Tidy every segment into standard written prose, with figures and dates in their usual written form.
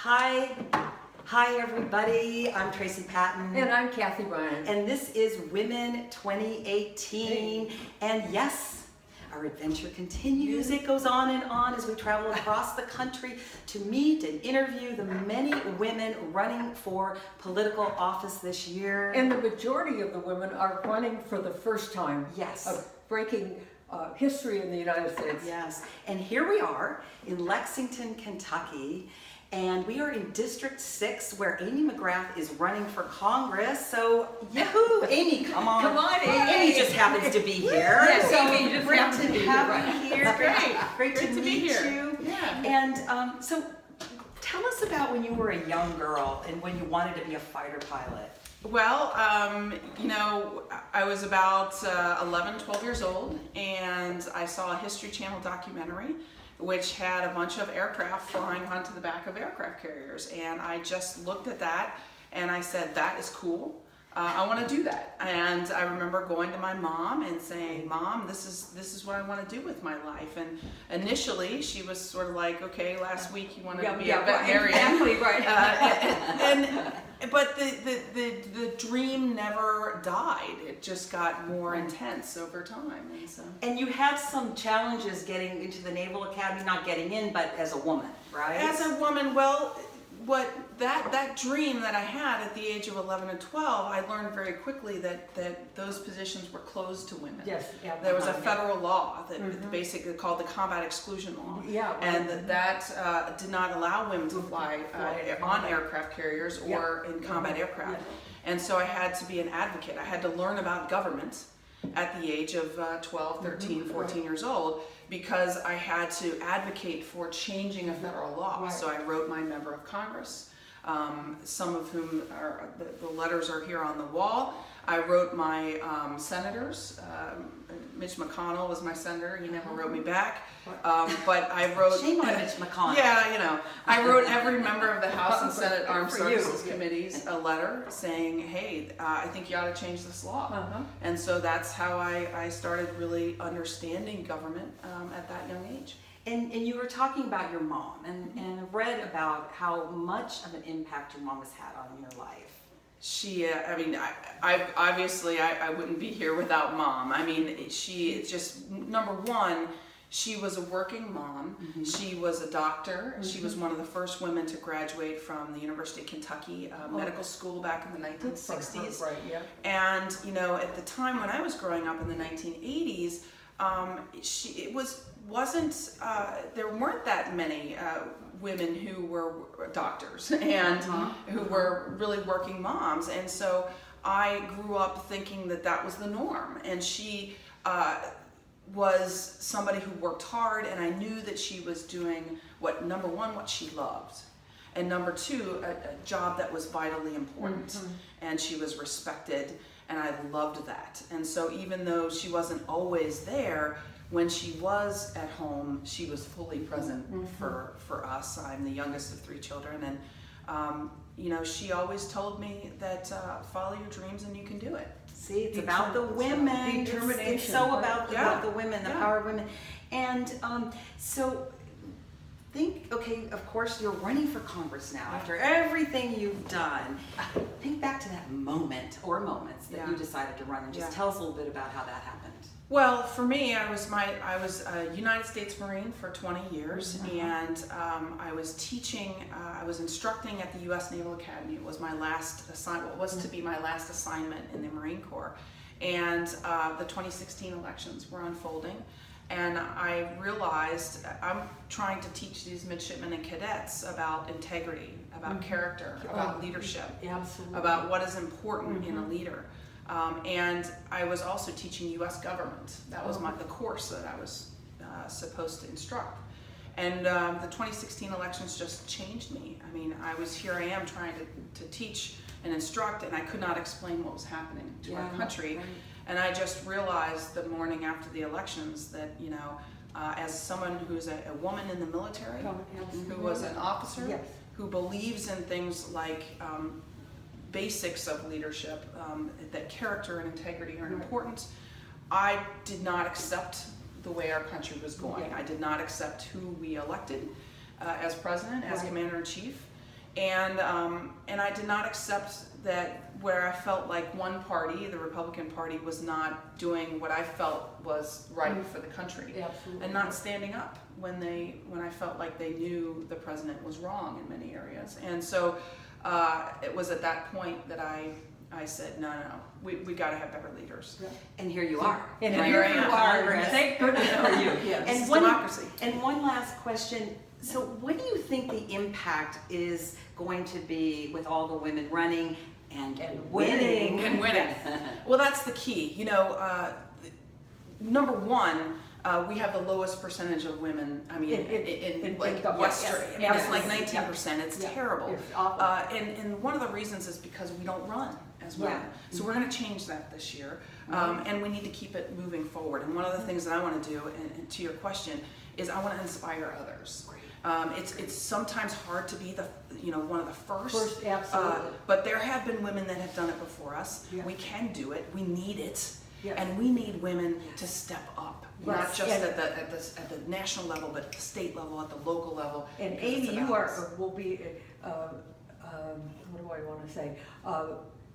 Hi. Hi, everybody. I'm Tracy Patton. And I'm Kathy Ryan. And this is Women 2018. And yes, our adventure continues. It goes on and on as we travel across the country to meet and interview the many women running for political office this year. And the majority of the women are running for the first time. Yes. Breaking history in the United States. Yes. And here we are in Lexington, Kentucky. And we are in District 6 where Amy McGrath is running for Congress. So, yahoo! Amy, come on. Come on, Amy. Amy just happens to be here. Yes, so Amy just great happens to to be have you here. Great to meet be here. you. Yeah. And so, tell us about when you were a young girl and when you wanted to be a fighter pilot. Well, I was about 11, 12 years old, and I saw a History Channel documentary which had a bunch of aircraft flying onto the back of aircraft carriers. And I just looked at that and I said, that is cool. I want to do that. And I remember going to my mom and saying, Mom, this is what I want to do with my life. And initially she was sort of like, okay, last week you wanted to be a veterinarian. Exactly, right. But the dream never died. It just got more intense over time. And you had some challenges getting into the Naval Academy, not getting in, but as a woman, right? As a woman, well, that dream that I had at the age of 11 and 12, I learned very quickly that those positions were closed to women. Yes. Yeah, there was a federal law that basically called the Combat Exclusion Law. Yeah. And that did not allow women to fly on aircraft carriers or in combat aircraft. Yeah. And so I had to be an advocate. I had to learn about government at the age of 12, 13, 14 years old, because I had to advocate for changing a federal law. Right. So I wrote my member of Congress, some of whom are, the letters are here on the wall. I wrote my senators. Mitch McConnell was my senator. He never wrote me back. But I wrote... Shame on Mitch McConnell. Yeah, I wrote every member of the House and Senate Armed Services Committees a letter saying, hey, I think you ought to change this law. And so that's how I started really understanding government at that young age. And you were talking about your mom and read about how much of an impact your mom has had on your life. She, I obviously I wouldn't be here without Mom. I mean, she just, number one, she was a working mom. She was a doctor. She was one of the first women to graduate from the University of Kentucky medical school back in the 1960s. Right, yeah. And, at the time when I was growing up in the 1980s, there weren't that many women who were doctors and who were really working moms. And so I grew up thinking that was the norm. And she was somebody who worked hard, and I knew that she was doing number one, what she loved. And number two, a job that was vitally important. And she was respected, and I loved that. And so even though she wasn't always there, when she was at home, she was fully present for us. I'm the youngest of 3 children, and she always told me that follow your dreams and you can do it. See, it's about the women. Determination. It's so about the women, the power of women. And so think, okay, of course you're running for Congress now after everything you've done. Think back to that moment or moments that you decided to run, and just tell us a little bit about how that happened. Well, for me, I was a United States Marine for 20 years, and I was teaching. I was instructing at the U.S. Naval Academy. It was my last assignment. What was to be my last assignment in the Marine Corps, and the 2016 elections were unfolding, and I realized I'm trying to teach these midshipmen and cadets about integrity, about character, about leadership, about what is important in a leader. And I was also teaching U.S. government. That was the course that I was supposed to instruct. And the 2016 elections just changed me. I mean, here I am trying to teach and instruct, and I could not explain what was happening to our country. Right. And I just realized the morning after the elections that, as someone who's a woman in the military, who was an officer, who believes in things like basics of leadership, that character and integrity are important, I did not accept the way our country was going. I did not accept who we elected as president, as commander-in-chief, and I did not accept that where I felt like one party, the Republican Party, was not doing what I felt was right for the country, Absolutely. and not standing up when I felt like they knew the president was wrong in many areas. And so it was at that point that I said, no, we got to have better leaders. Yeah. And here you are. And Right. here I you am. are. Congress. Thank goodness for you. Yes. And It's one, democracy. and one last question. So what do you think the impact is going to be with all the women running and winning? And winning. Well, that's the key. You know, number one, we have the lowest percentage of women. I mean, in like government. Western, Yes. I mean, it's Yes. like 19%. It's Yeah. terrible. It's awful. And one of the reasons is because we don't run as women. Yeah. So we're going to change that this year, and we need to keep it moving forward. And one of the things that I want to do, and to your question, is I want to inspire others. It's sometimes hard to be one of the first. Absolutely. But there have been women that have done it before us. Yeah. We can do it. We need it. Yes. And we need women to step up, not Yes. just And- at the national level, but at the state level, at the local level. And because it's Amy, about you us. will be, what do I want to say?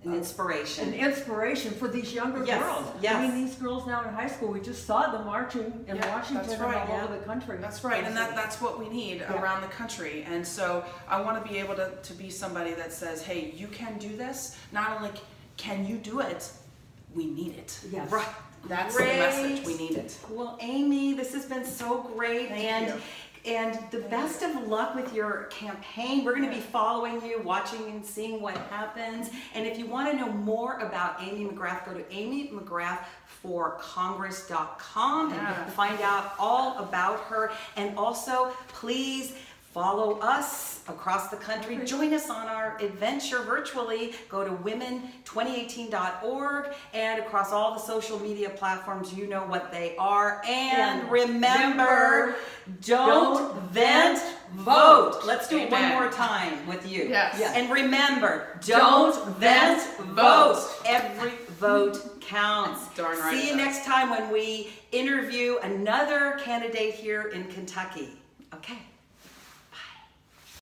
An inspiration. An inspiration for these younger Yes, girls. yes. I mean, these girls now in high school, we just saw them marching in Yeah, Washington that's and right, all yeah. over the country. That's right, and that's what we need around the country. And so I want to be able to be somebody that says, hey, you can do this. Not only can you do it, we need it. Yes. Right. That's Great. the message. We need it. Well, Amy, this has been so great. Thank you. And the best of luck with your campaign. We're going to be following you, watching and seeing what happens. And if you want to know more about Amy McGrath, go to amymcgrathforcongress.com and find out all about her. And also, please follow us across the country. Join us on our adventure virtually. Go to women2018.org and across all the social media platforms. You know what they are. And remember, don't vent, vote. Let's do it one Amen. more time with you. Yes. Yes. And remember, don't vent, vote. Every vote counts. Darn right See it you does. next time when we interview another candidate here in Kentucky. Okay.